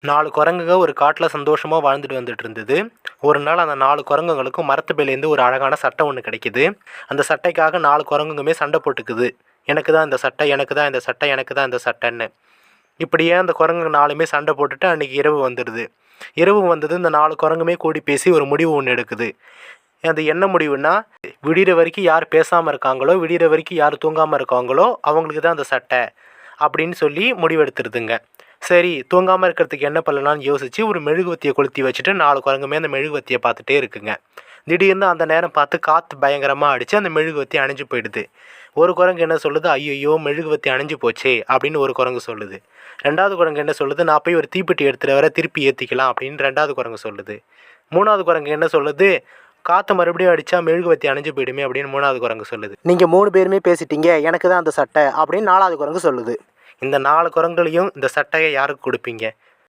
4 குரங்குங்க ஒரு காட்டில் சந்தோஷமாக வாழ்ந்துட்டு வந்துட்டு இருந்தது. ஒரு நாள் அந்த 4 குரங்குங்களுக்கும் மரத்து மேலேருந்து ஒரு அழகான சட்டை ஒன்று கிடைக்கிது. அந்த சட்டைக்காக 4 குரங்குங்களுமே சண்டை போட்டுக்குது. எனக்கு தான் இந்த சட்டை, எனக்கு தான் இந்த சட்டை, எனக்கு தான் இந்த சட்டைன்னு. இப்படியே அந்த குரங்குங்க 4மே சண்டை போட்டுட்டு அன்றைக்கி இரவு வந்துடுது. இரவு வந்தது, இந்த 4 குரங்குமே கூடி பேசி ஒரு முடிவு ஒன்று எடுக்குது. அது என்ன முடிவுன்னா, விடிகிற வரைக்கும் யார் பேசாமல் இருக்காங்களோ, விடிகிற வரைக்கும் யார் தூங்காமல் இருக்காங்களோ அவங்களுக்கு தான் அந்த சட்டை அப்படின்னு சொல்லி முடிவெடுத்துருதுங்க. சரி, தூங்காமல் இருக்கிறதுக்கு என்ன பண்ணலான்னு யோசித்து ஒரு மெழுகுவர்த்தியை கொளுத்தி வச்சுட்டு 4 குரங்குமே அந்த மெழுகுவர்த்தியை பார்த்துட்டே இருக்குங்க. திடீர்னு அந்த நேரம் பார்த்து காற்று பயங்கரமாக அடித்து அந்த மெழுகுவர்த்தி அணைஞ்சு போயிடுது. ஒரு குரங்கு என்ன சொல்லுது, ஐயோ மெழுகுவர்த்தி அணைஞ்சு போச்சே அப்படின்னு ஒரு குரங்கு சொல்லுது. 2வது குரங்கு என்ன சொல்லுது, நான் போய் ஒரு தீப்பெட்டி எடுத்துகிட்டு வர திருப்பி ஏற்றிக்கலாம் அப்படின்னு 2வது குரங்கு சொல்லுது. 3வது குரங்கு என்ன சொல்லுது, காற்று மறுபடியும் அடித்தா மெழுகுவர்த்தி அணைஞ்சு போயிடுமே அப்படின்னு 3வது குரங்கு சொல்லுது. நீங்கள் 3 பேருமே பேசிட்டீங்க, எனக்கு தான் அந்த சட்டை அப்படின்னு 4வது குரங்கு சொல்லுது. இந்த 4 குரங்குகளையும் இந்த சட்டையை யாருக்கு கொடுப்பீங்க?